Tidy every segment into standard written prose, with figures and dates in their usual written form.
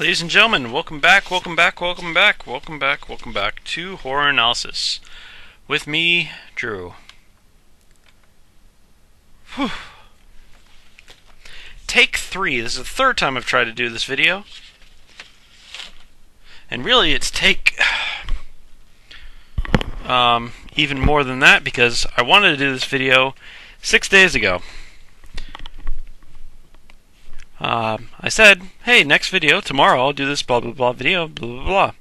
Ladies and gentlemen, welcome back to Horror Analysis. With me, Drew. Whew. Take 3. This is the third time I've tried to do this video. And really, it's take even more than that, because I wanted to do this video 6 days ago. I said, hey, next video, tomorrow, I'll do this blah blah blah video, blah blah blah.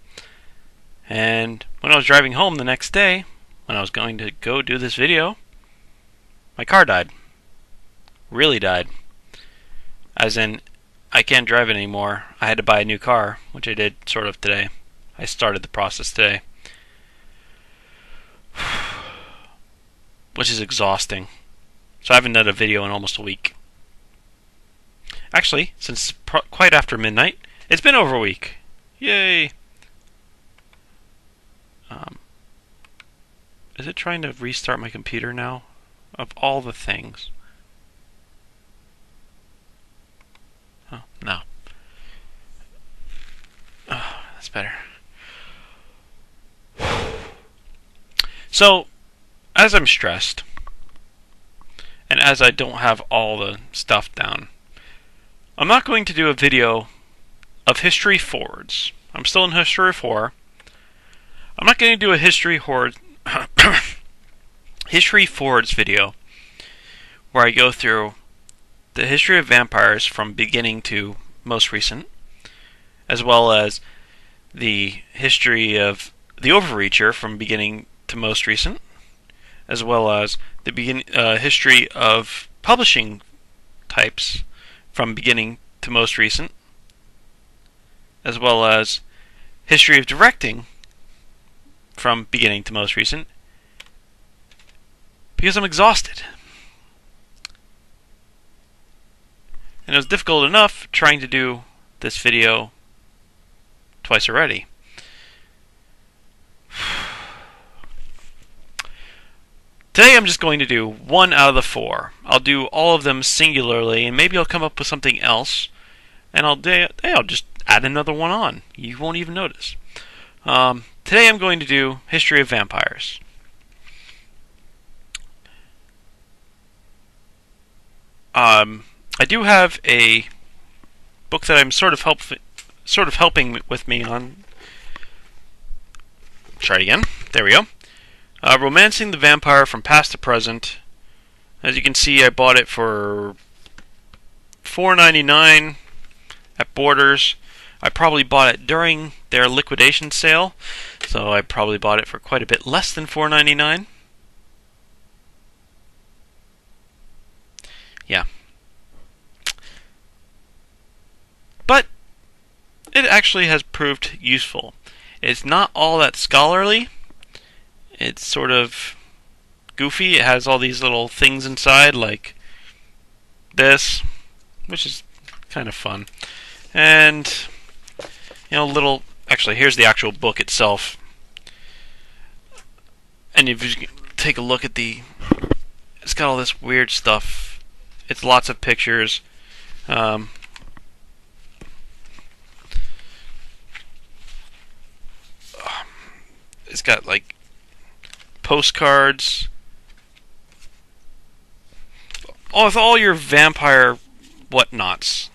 And when I was driving home the next day, when I was going to go do this video, my car died. Really died. As in, I can't drive it anymore. I had to buy a new car, which I did sort of today. I started the process today. Which is exhausting. So I haven't done a video in almost a week. Actually, since quite after midnight, it's been over a week. Yay! Is it trying to restart my computer now? Of all the things. Oh, no. Oh, that's better. So, as I'm stressed, and as I don't have all the stuff down, I'm not going to do a video of history forwards. I'm still in history 4. I'm not going to do a history forwards video where I go through the history of vampires from beginning to most recent, as well as the history of the Overreacher from beginning to most recent, as well as the history of publishing types from beginning to most recent, as well as history of directing from beginning to most recent, because I'm exhausted. And it was difficult enough trying to do this video twice already. Today I'm just going to do 1 out of the 4. I'll do all of them singularly, and maybe I'll come up with something else, and I'll just add another one on. You won't even notice. Today I'm going to do History of Vampires. I do have a book that I'm sort of helping with me on. Try it again. There we go. Romancing the Vampire from Past to Present. As you can see, I bought it for $4.99 at Borders. I probably bought it during their liquidation sale, so I probably bought it for quite a bit less than $4.99. Yeah. But it actually has proved useful. It's not all that scholarly. It's sort of goofy. It has all these little things inside, like this, which is kind of fun. And, actually, here's the actual book itself. And if you take a look at it's got all this weird stuff. It's lots of pictures. It's got, like, postcards with all your vampire whatnots.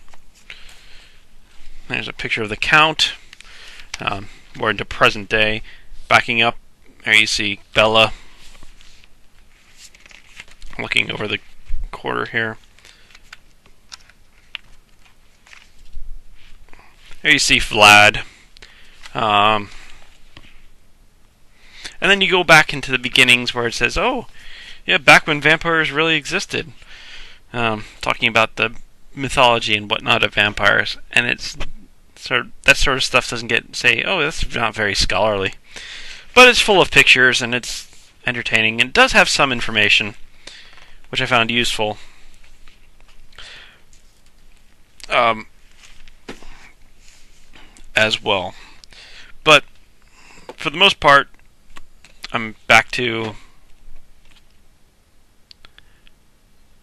There's a picture of the Count. We're into present day. Backing up, there you see Bella looking over the quarter here. There you see Vlad. And then you go back into the beginnings where it says, oh, yeah, back when vampires really existed. Talking about the mythology and whatnot of vampires. And it's that sort of stuff doesn't say, oh, that's not very scholarly. But it's full of pictures and it's entertaining. And it does have some information, which I found useful. As well. But for the most part, I'm back to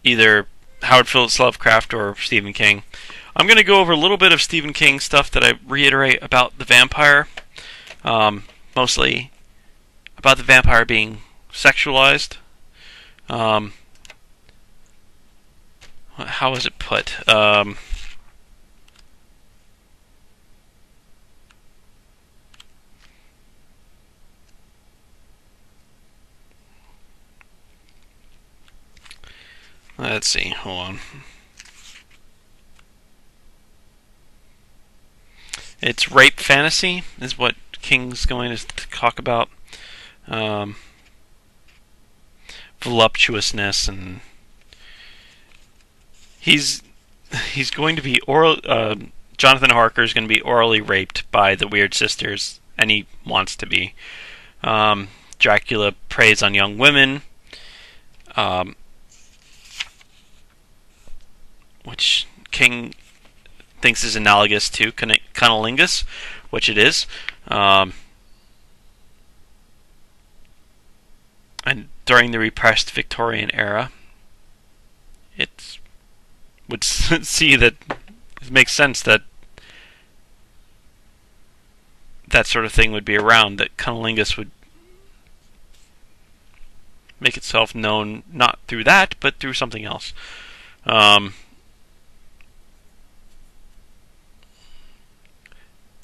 either Howard Phillips Lovecraft or Stephen King. I'm going to go over a little bit of Stephen King stuff that I reiterate about the vampire, mostly about the vampire being sexualized. How is it put? Let's see, hold on. It's rape fantasy, is what King's going to talk about. Voluptuousness, and he's going to be Jonathan Harker is going to be orally raped by the Weird Sisters, and he wants to be. Dracula preys on young women, which King thinks is analogous to cunnilingus, which it is. And during the repressed Victorian era, it would see that it makes sense that that sort of thing would be around, that cunnilingus would make itself known not through that, but through something else.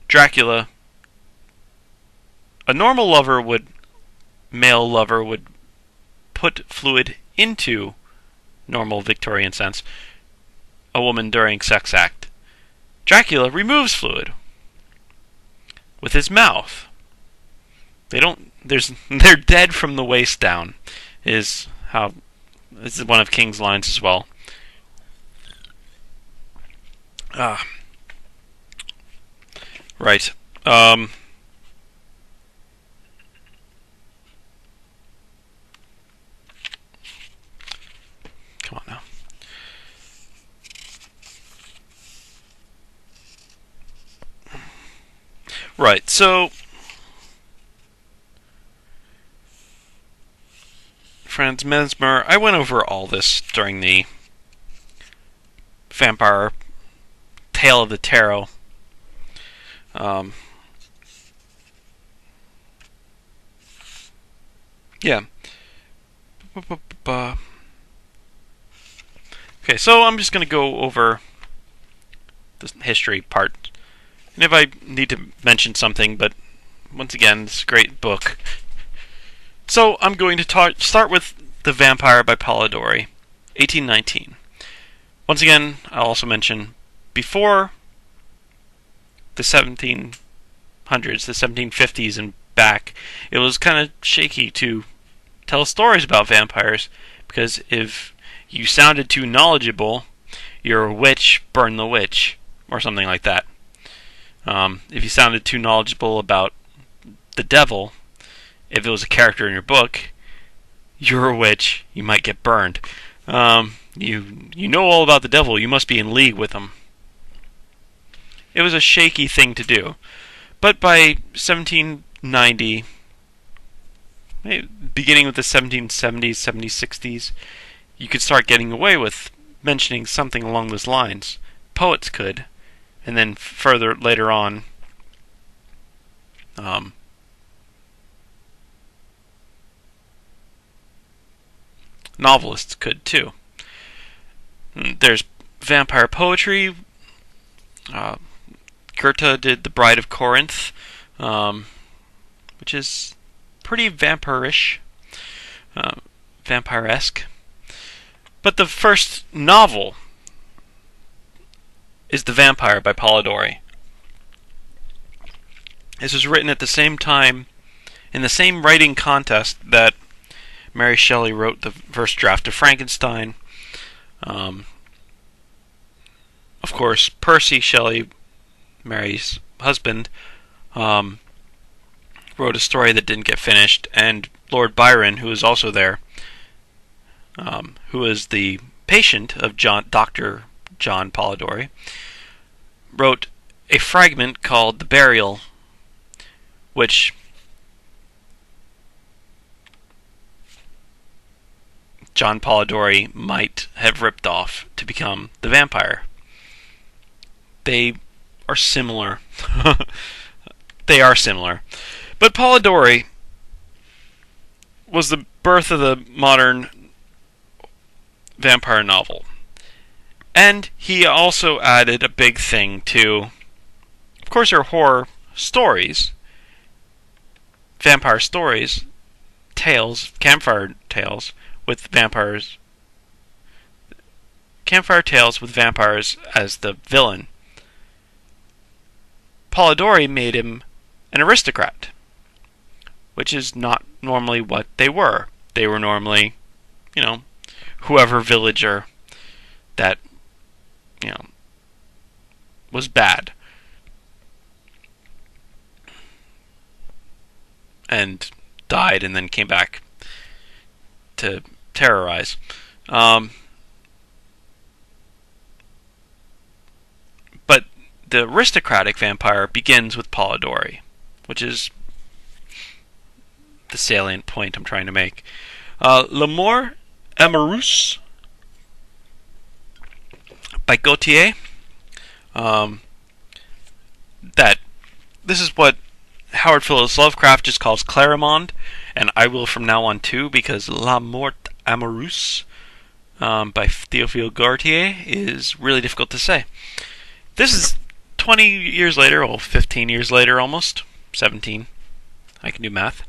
Dracula, a normal male lover would put fluid into normal Victorian sense a woman during sex act. Dracula removes fluid with his mouth. They're dead from the waist down, this is one of King's lines as well. Right. Come on now. Right, so Franz Mesmer, I went over all this during the Vampire Tale of the Tarot. Yeah. Okay, so I'm just going to go over the history part. And if I need to mention something, but once again, it's a great book. So I'm going to start with The Vampire by Polidori, 1819. Once again, I'll also mention before the 1700s, the 1750s and back, it was kind of shaky to tell stories about vampires, because if you sounded too knowledgeable, you're a witch, burn the witch, or something like that. If you sounded too knowledgeable about the devil, if it was a character in your book, you're a witch, you might get burned. You know all about the devil, you must be in league with him. It was a shaky thing to do. But by 1790, beginning with the 1770s, 70s, 60s, you could start getting away with mentioning something along those lines. Poets could, and then further later on, novelists could too. There's vampire poetry. Goethe did The Bride of Corinth, which is pretty vampirish, vampiresque. But the first novel is The Vampire by Polidori. This was written at the same time, in the same writing contest that Mary Shelley wrote the first draft of Frankenstein. Of course, Percy Shelley, Mary's husband, wrote a story that didn't get finished, and Lord Byron, who was also there, who was the patient of Dr. John Polidori, wrote a fragment called The Burial, which John Polidori might have ripped off to become The Vampire. they are similar. They are similar. But Polidori was the birth of the modern vampire novel. And he also added a big thing to, of course, there are horror stories, vampire stories, tales, campfire tales with vampires, campfire tales with vampires as the villain. Polidori made him an aristocrat, which is not normally what they were. They were normally, whoever villager that, was bad. And died and then came back to terrorize. But the aristocratic vampire begins with Polidori, which is the salient point I'm trying to make. L'amour amoureuse by Gautier. That this is what Howard Phillips Lovecraft just calls Clarimonde, and I will from now on too, because La Mort Amoureuse by Théophile Gautier is really difficult to say. This is 20 years later, 15 years later almost, 17. I can do math.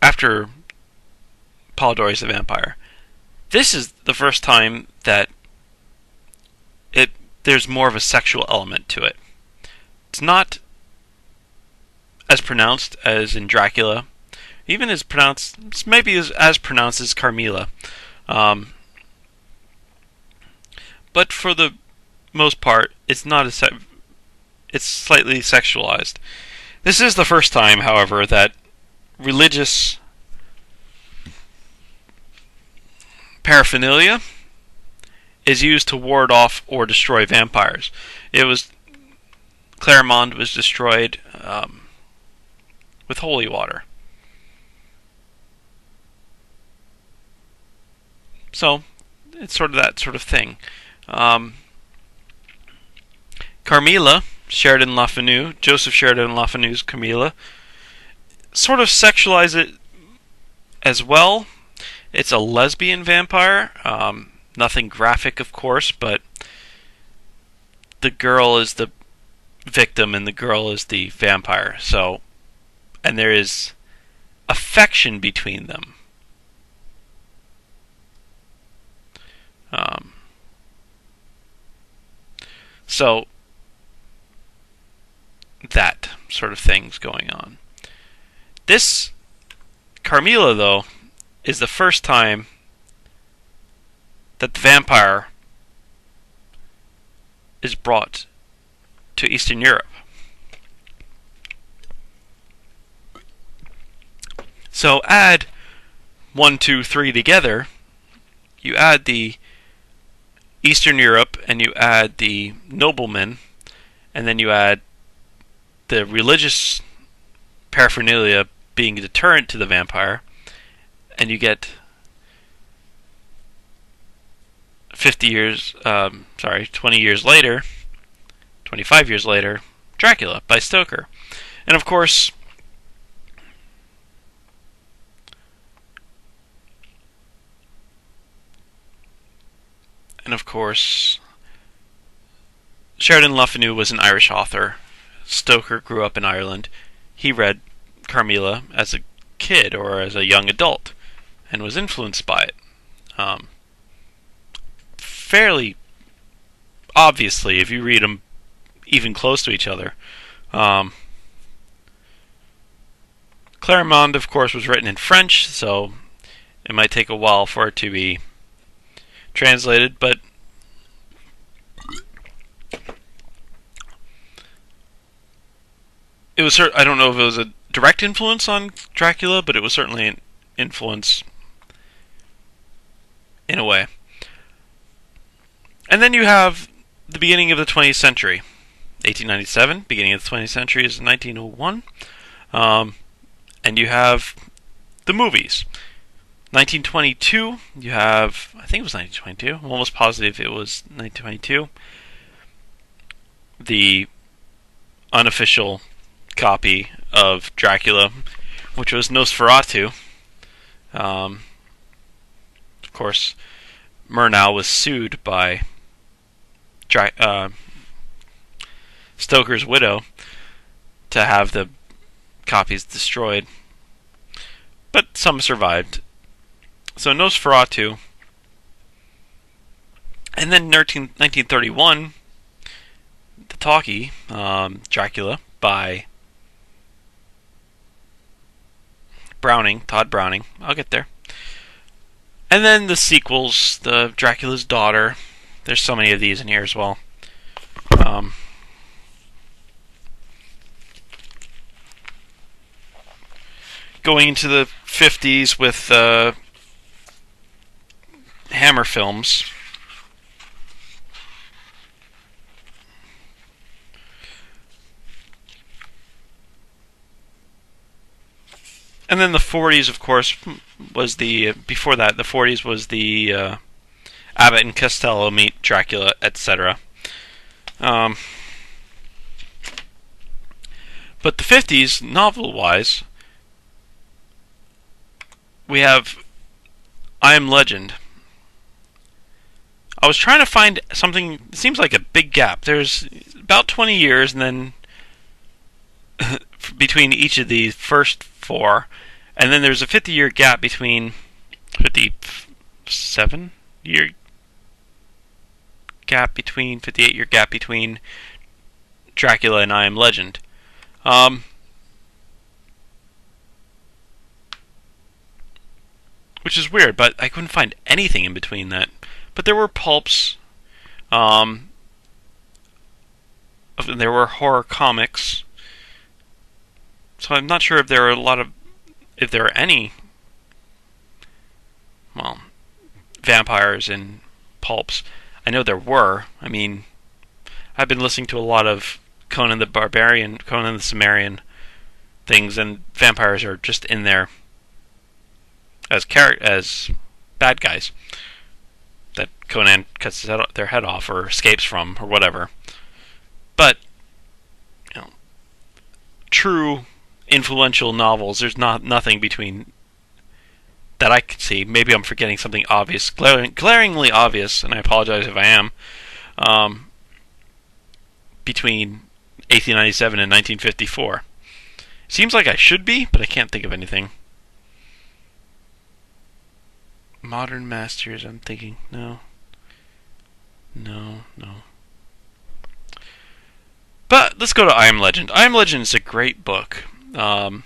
After Polidori's the Vampire. This is the first time that there's more of a sexual element to it. It's not as pronounced as in Dracula, even as pronounced, maybe as pronounced as Carmilla. But for the most part, it's not it's slightly sexualized. This is the first time, however, that religious paraphernalia is used to ward off or destroy vampires. Clarimonde was destroyed with holy water. So, it's sort of that sort of thing. Carmilla, Sheridan Le Fanu, Joseph Sheridan Le Fanu's Carmilla, sort of sexualize it as well. It's a lesbian vampire. Nothing graphic, of course, but the girl is the victim and the girl is the vampire. So, and there is affection between them. So, that sort of thing's going on. This Carmilla, though, is the first time that the vampire is brought to Eastern Europe. So add 1, 2, 3 together. You add the Eastern Europe, and you add the noblemen, and then you add the religious paraphernalia being a deterrent to the vampire, and you get 20 years later, 25 years later, Dracula by Stoker. And of course, Sheridan Le Fanu was an Irish author. Stoker grew up in Ireland. He read Carmilla as a kid or as a young adult and was influenced by it. Fairly obviously, if you read them even close to each other. Clarimonde, of course, was written in French, so it might take a while for it to be translated, but it was. I don't know if it was a direct influence on Dracula, but it was certainly an influence in a way. And then you have the beginning of the 20th century, 1897. Beginning of the 20th century is 1901, and you have the movies. 1922, you have, I think it was 1922, I'm almost positive it was 1922, the unofficial copy of Dracula, which was Nosferatu. Of course, Murnau was sued by Stoker's widow to have the copies destroyed, but some survived. So Nosferatu, and then 1931, the talkie, Dracula, by Todd Browning. I'll get there. And then the sequels, the Dracula's Daughter. There's so many of these in here as well. Going into the 50s with Hammer films. And then the 40s, of course, was the... Before that, the 40s was the Abbott and Costello meet Dracula, etc. But the 50s, novel-wise, we have I Am Legend. I was trying to find something... It seems like a big gap. There's about 20 years, and then between each of the first four, and then there's a 50-year gap between 57-year gap between 58-year gap between Dracula and I Am Legend. Which is weird, but I couldn't find anything in between that. But there were pulps. There were horror comics. So I'm not sure if there are if there are any, vampires in pulps. I know there were. I mean, I've been listening to a lot of Conan the Cimmerian things, and vampires are just in there as bad guys that Conan cuts their head off or escapes from or whatever. But true influential novels, there's nothing between that I can see. Maybe I'm forgetting something obvious, glaringly obvious, and I apologize if I am. Between 1897 and 1954. Seems like I should be, but I can't think of anything. Modern Masters, I'm thinking. No. But let's go to I Am Legend. I Am Legend is a great book. The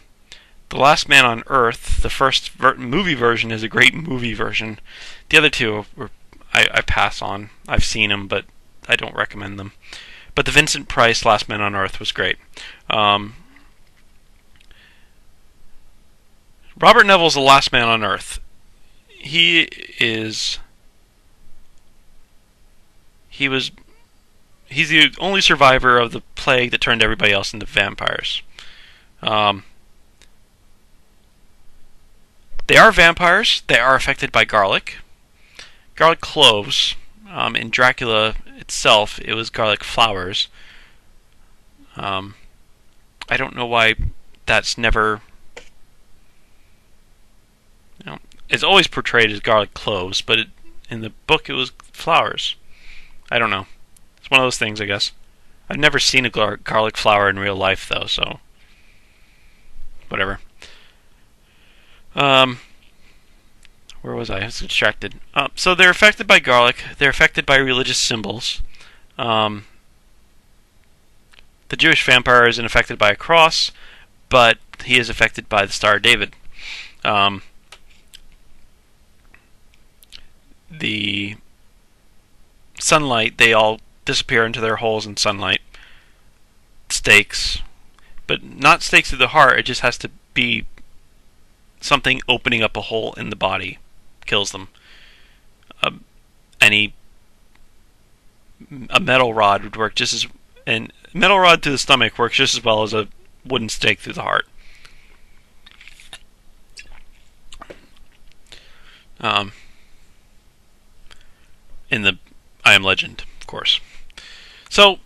Last Man on Earth, the first movie version, is a great movie version. The other two I pass on. I've seen them, but I don't recommend them. But the Vincent Price Last Man on Earth was great. Robert Neville's The Last Man on Earth. He's the only survivor of the plague that turned everybody else into vampires. They are vampires. They are affected by garlic. Garlic cloves. In Dracula itself, it was garlic flowers. I don't know why that's never... it's always portrayed as garlic cloves, but in the book it was flowers. I don't know. It's one of those things, I guess. I've never seen a garlic flower in real life, though, so... whatever. Where was I? I was distracted. So they're affected by garlic. They're affected by religious symbols. The Jewish vampire isn't affected by a cross, but he is affected by the Star of David. The sunlight, they all disappear into their holes in sunlight. Stakes. But not stakes to the heart, it just has to be something opening up a hole in the body. Kills them. A metal rod would work just as... and metal rod to the stomach works just as well as a wooden stake through the heart. um, in the I Am Legend, of course. So,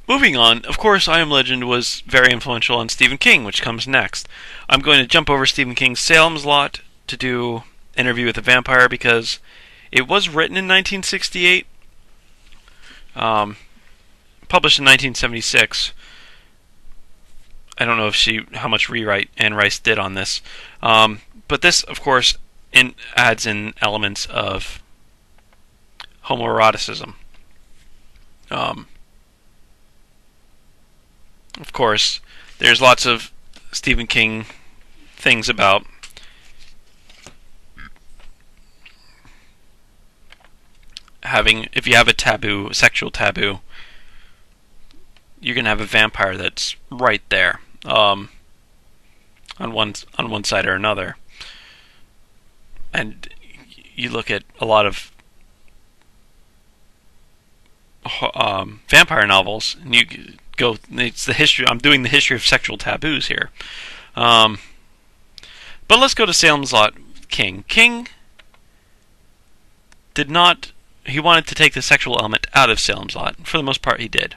moving on, of course, I Am Legend was very influential on Stephen King, which comes next. I'm going to jump over Stephen King's Salem's Lot to do Interview with a Vampire because it was written in 1968, published in 1976. I don't know how much rewrite Anne Rice did on this, but this, of course, adds in elements of homoeroticism. Of course, there's lots of Stephen King things about if you have a sexual taboo, you're gonna have a vampire that's right there, on one side or another. And you look at a lot of vampire novels, and you go. It's the history. I'm doing the history of sexual taboos here. But let's go to Salem's Lot. King did not. He wanted to take the sexual element out of Salem's Lot. For the most part, he did.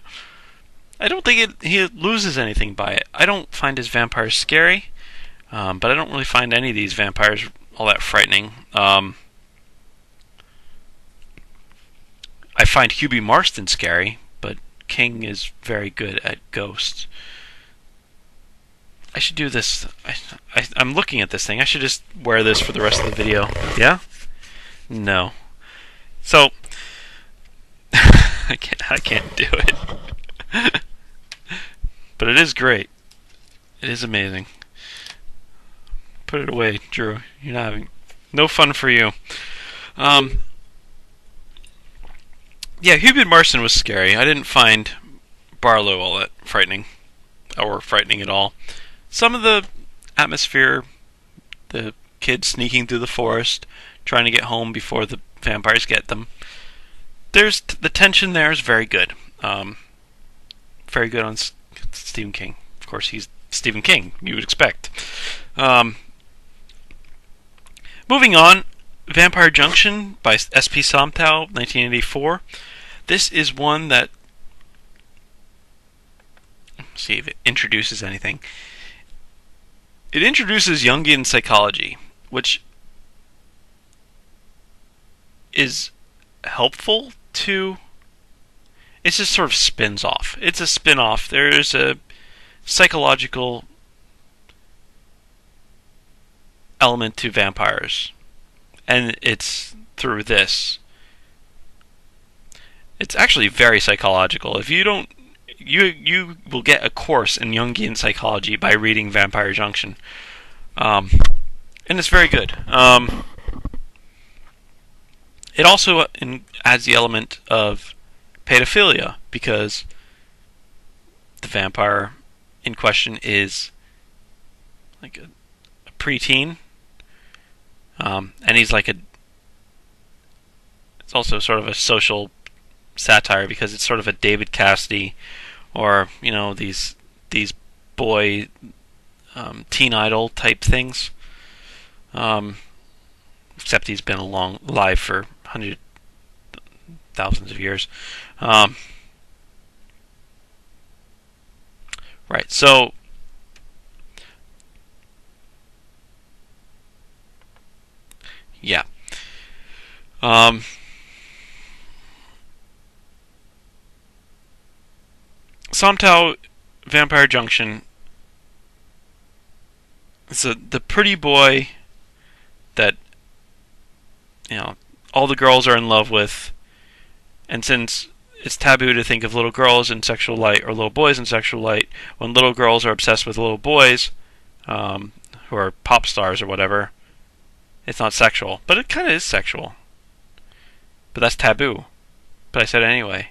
I don't think he loses anything by it. I don't find his vampires scary, but I don't really find any of these vampires all that frightening. I find Hubie Marston scary, but King is very good at ghosts. I should do this. I'm looking at this thing. I should just wear this for the rest of the video. Yeah? No. So I can't do it. But it is great. It is amazing. Put it away, Drew. You're not having no fun for you. Yeah, Hubert Marston was scary. I didn't find Barlow all that frightening, or frightening at all. Some of the atmosphere, the kids sneaking through the forest, trying to get home before the vampires get them. There's the tension there is very good. Very good on Stephen King. Of course, he's Stephen King. You would expect. Moving on, Vampire Junction by S.P. Somtow, 1984. This is one that, let's see if it introduces anything. It introduces Jungian psychology, which is helpful to... It just sort of spins off. It's a spin-off. There's a psychological element to vampires, and it's through this. It's actually very psychological. If you don't, you will get a course in Jungian psychology by reading Vampire Junction, and it's very good. It also adds the element of pedophilia, because the vampire in question is like a preteen, and he's like it's also sort of a social satire, because it's sort of a David Cassidy, or these boy teen idol type things, except he's been alive for thousands of years. Right, so yeah. Somtow Vampire Junction. It's the pretty boy that all the girls are in love with, and since it's taboo to think of little girls in sexual light or little boys in sexual light, when little girls are obsessed with little boys, who are pop stars or whatever, it's not sexual. But it kind of is sexual. But that's taboo. But I said it anyway.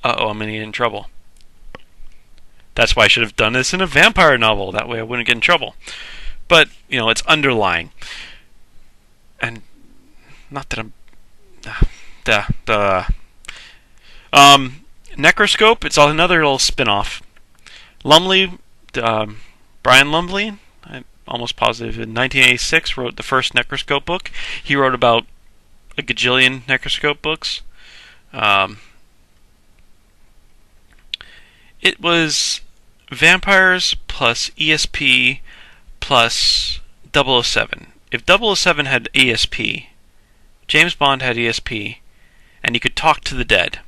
Uh-oh, I'm going to get in trouble. That's why I should have done this in a vampire novel. That way I wouldn't get in trouble. But, it's underlying. And not that I'm... Necroscope, it's another little spin-off. Lumley, Brian Lumley, almost positive, in 1986 wrote the first Necroscope book. He wrote about a gajillion Necroscope books. It was vampires plus ESP plus 007. If 007 had ESP, James Bond had ESP, and he could talk to the dead,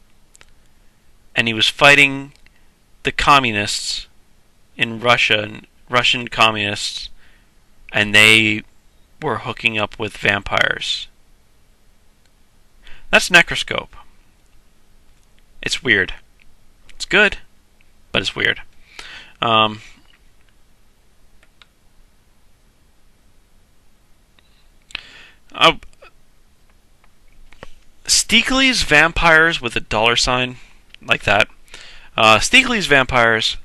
and he was fighting the communists in Russia, Russian communists, and they were hooking up with vampires. That's Necroscope. It's weird. It's good, but it's weird. Steakley's Vampires with a $, like that. Steakley's Vampires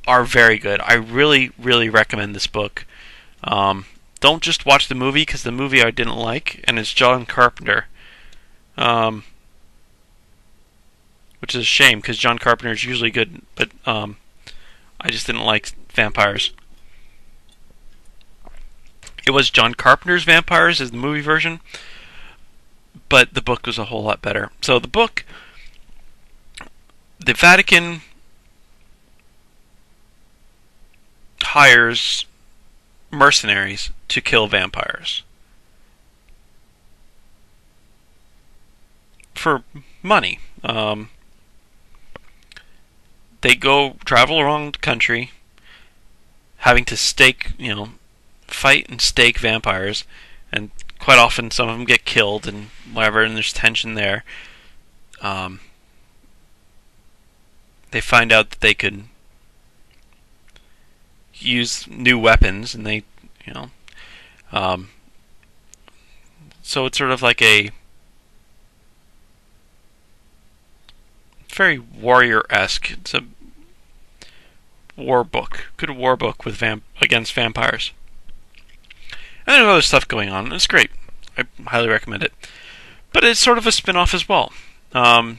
are very good. I really, really recommend this book. Don't just watch the movie, because the movie I didn't like, and it's John Carpenter. Which is a shame, because John Carpenter is usually good, but I just didn't like vampires. It was John Carpenter's Vampires as the movie version, but the book was a whole lot better. So the book, the Vatican hires mercenaries to kill vampires for money. They go travel around the country, having to fight and stake vampires, and quite often some of them get killed and whatever, and there's tension there. They find out that they could use new weapons, and they, so it's sort of like a very warrior-esque. It's a war book, good war book with against vampires. And there's other stuff going on. It's great. I highly recommend it. But it's sort of a spin-off as well. And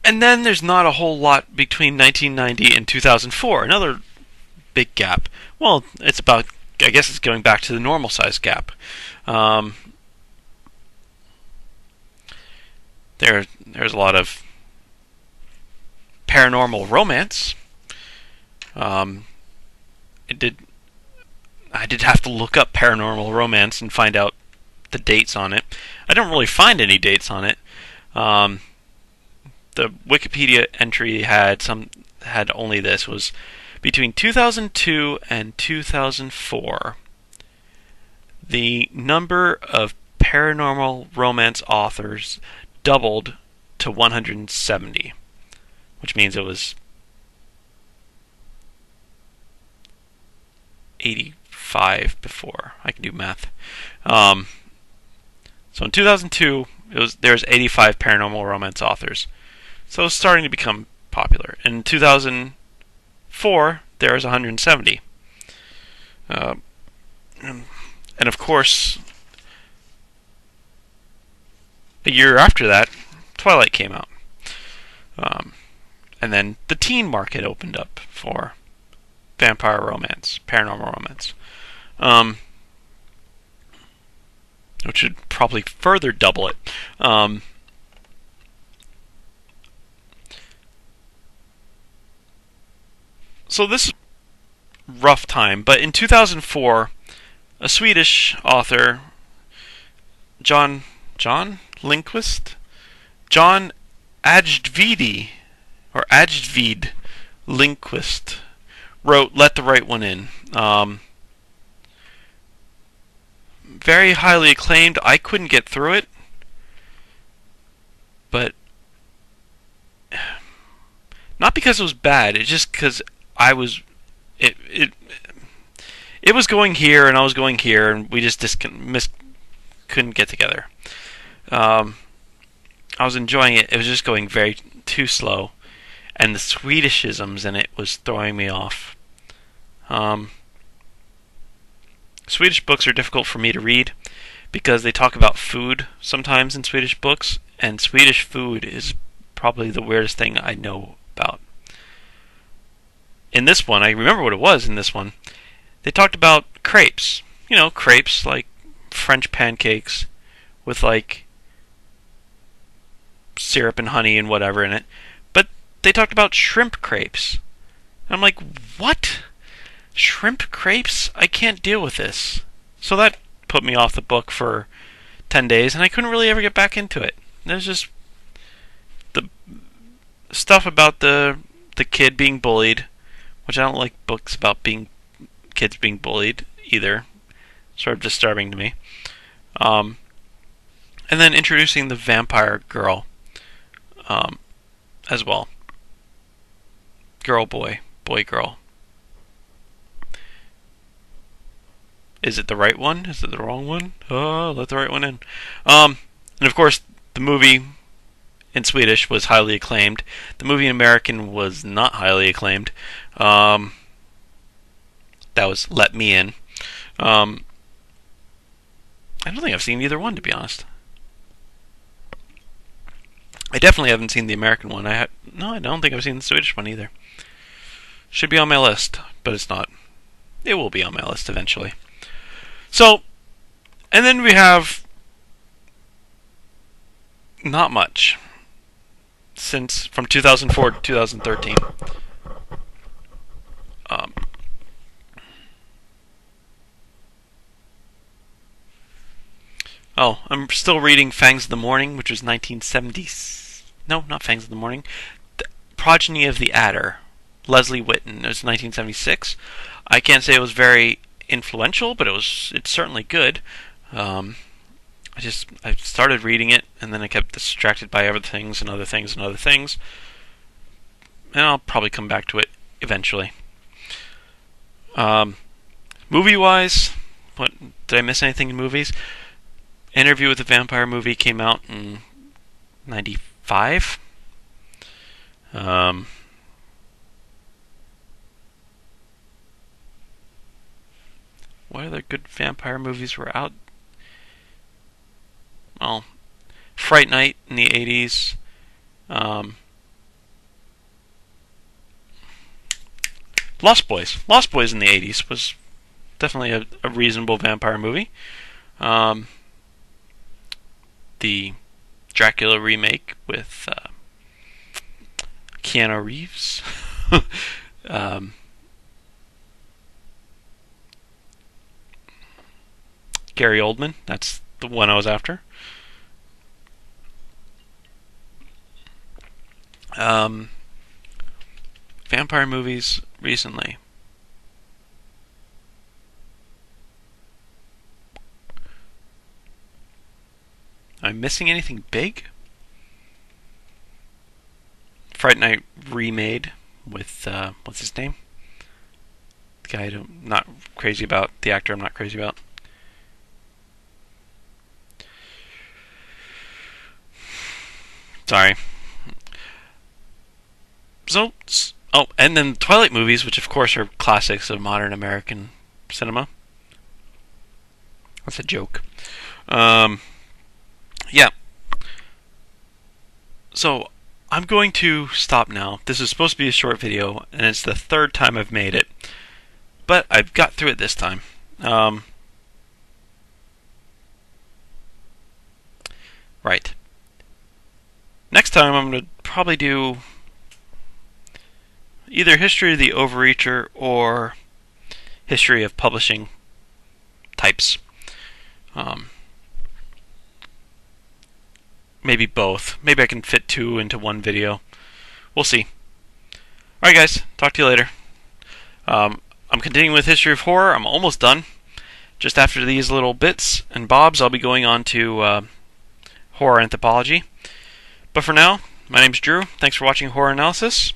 then there's not a whole lot between 1990 and 2004. Another big gap. Well, it's about, I guess it's going back to the normal size gap. There's a lot of paranormal romance. I did have to look up paranormal romance and find out the dates on it. I don't really find any dates on it. The Wikipedia entry had only this, was between 2002 and 2004. The number of paranormal romance authors doubled to 170, which means it was 85 before. I can do math. So in 2002, there's 85 paranormal romance authors. So it's starting to become popular. In 2004, there was 170. And of course, a year after that, Twilight came out. And then the teen market opened up for vampire romance, paranormal romance. Which would probably further double it. So this is a rough time, but in 2004, a Swedish author, John Ajdvid Lindqvist, wrote Let the Right One In. Very highly acclaimed. I couldn't get through it, but not because it was bad. It's just because it was going here and I was going here, and we just couldn't get together. I was enjoying it. It was just going too slow, and the Swedishisms in it was throwing me off. Swedish books are difficult for me to read because they talk about food sometimes in Swedish books, and Swedish food is probably the weirdest thing I know about. in this one, I remember what it was in this one. They talked about crepes. You know, crepes, like French pancakes with like syrup and honey and whatever in it. But they talked about shrimp crepes. And I'm like, what? Shrimp crepes? I can't deal with this. So that put me off the book for 10 days, and I couldn't really ever get back into it. There's just the stuff about the kid being bullied, which I don't like books about kids being bullied either. Sort of disturbing to me. And then introducing the vampire girl as well. Girl, boy, boy, girl. Is it the right one? Is it the wrong one? Oh, let the right one in. And of course, the movie in Swedish was highly acclaimed. The movie in American was not highly acclaimed. That was Let Me In. I don't think I've seen either one, to be honest. I definitely haven't seen the American one. No, I don't think I've seen the Swedish one either. Should be on my list, but it's not. It will be on my list eventually. So, and then we have not much since from 2004 to 2013. I'm still reading Fangs of the Morning, which was 1970. No, not Fangs of the Morning. The Progeny of the Adder, Leslie Whitten. It was 1976. I can't say it was very influential, but it's certainly good. I started reading it, and then I kept distracted by other things and other things and other things. And I'll probably come back to it eventually. Movie-wise, what did I miss anything in movies? Interview with the Vampire movie came out in 95. What other good vampire movies were out? Well, Fright Night in the 80s. Lost Boys. Lost Boys in the 80s was definitely a reasonable vampire movie. The Dracula remake with Keanu Reeves. Gary Oldman. That's the one I was after. Vampire movies recently. Am I missing anything big? Fright Night remade with what's his name? The guy I'm not crazy about. The actor I'm not crazy about. Sorry. So, and then Twilight movies, which of course are classics of modern American cinema. That's a joke. Yeah. So, I'm going to stop now. This is supposed to be a short video, and it's the third time I've made it. But I've got through it this time. Right. Next time I'm going to probably do either History of the Overreacher or History of Publishing types. Maybe both. Maybe I can fit two into one video. We'll see. Alright guys, talk to you later. I'm continuing with History of Horror. I'm almost done. Just after these little bits and bobs, I'll be going on to horror anthropology. But for now, my name's Drew. Thanks for watching Horror Analysis.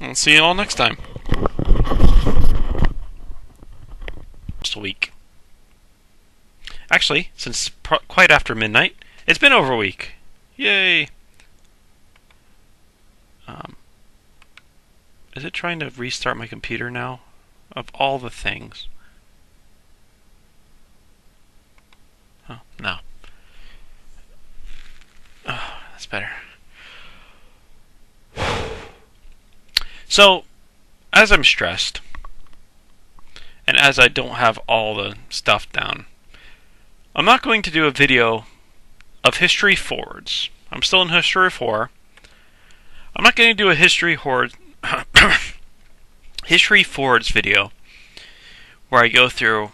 I'll see you all next time. Just a week. Actually, since quite after midnight, it's been over a week. Yay! Is it trying to restart my computer now? Of all the things. Oh, no. Oh, that's better. So, as I'm stressed, and as I don't have all the stuff down, I'm not going to do a video of history forwards. I'm still in history 4. I'm not going to do a history forwards video where I go through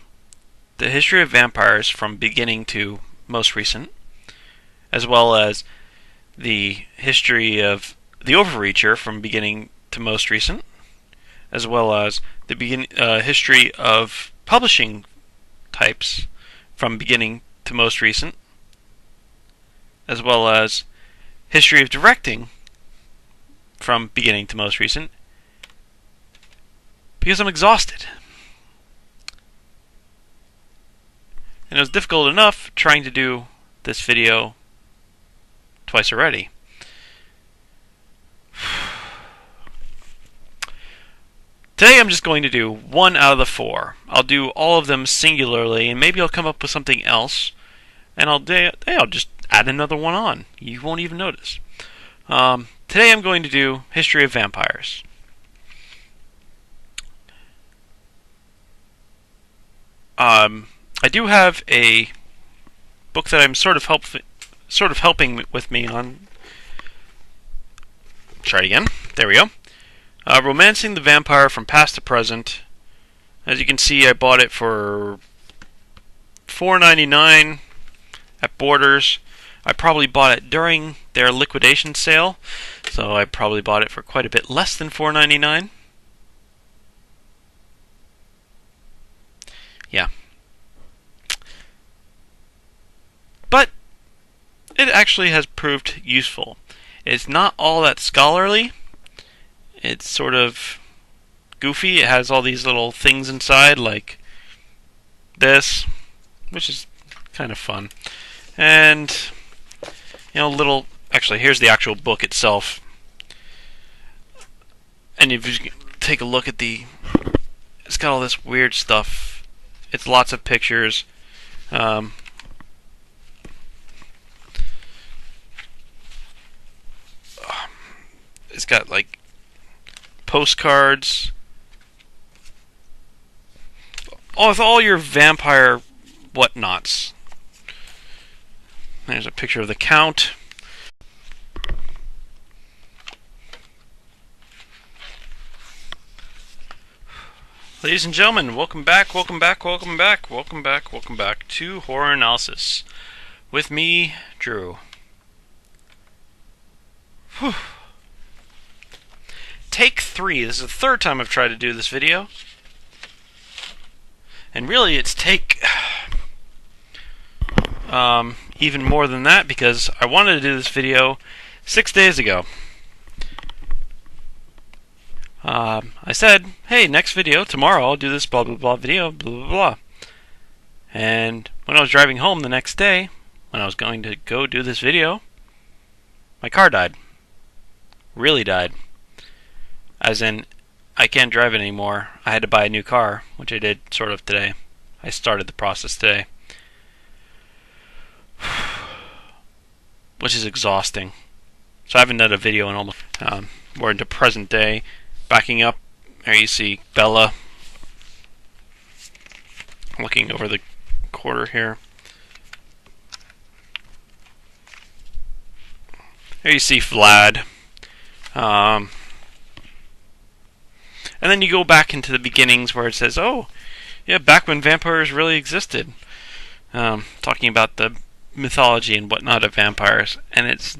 the history of vampires from beginning to most recent, as well as the history of the Overreacher from beginning to most recent, as well as the history of publishing types from beginning to most recent, as well as history of directing from beginning to most recent, because I'm exhausted. And it was difficult enough trying to do this video twice already. Today I'm just going to do 1 out of the 4. I'll do all of them singularly, and maybe I'll come up with something else, and I'll just add another one on. You won't even notice. Today I'm going to do History of Vampires. I do have a book that I'm sort of helping with me on. Try it again. There we go. Romancing the Vampire from Past to Present. As you can see, I bought it for $4.99 at Borders. I probably bought it during their liquidation sale, so I probably bought it for quite a bit less than $4.99. Yeah. But it actually has proved useful. It's not all that scholarly. It's sort of goofy. It has all these little things inside, like this, which is kind of fun. And, actually, here's the actual book itself. And if you take a look at it's got all this weird stuff. It's lots of pictures. It's got, like, postcards. With all your vampire whatnots. There's a picture of the Count. Ladies and gentlemen, welcome back to Horror Analysis. With me, Drew. Whew. Take 3. This is the 3rd time I've tried to do this video. And really, it's take even more than that, because I wanted to do this video 6 days ago. I said, hey, next video, tomorrow, I'll do this blah blah blah video, blah blah blah. And when I was driving home the next day, when I was going to go do this video, my car died. Really died. As in, I can't drive it anymore. I had to buy a new car, which I did sort of today. I started the process today. Which is exhausting. So I haven't done a video in almost... we're into present day. Backing up, there you see Bella. Looking over the quarter here. There you see Vlad. And then you go back into the beginnings where it says, oh, yeah, back when vampires really existed. Talking about the mythology and whatnot of vampires. And it's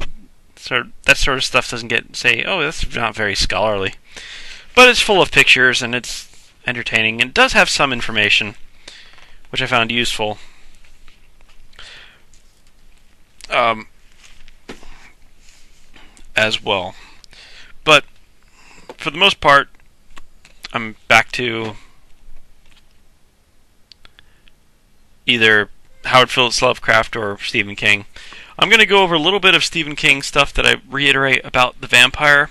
that sort of stuff doesn't say, oh, that's not very scholarly. But it's full of pictures and it's entertaining. And it does have some information, which I found useful. As well. But for the most part, I'm back to either Howard Phillips Lovecraft or Stephen King. I'm going to go over a little bit of Stephen King stuff that I reiterate about the vampire.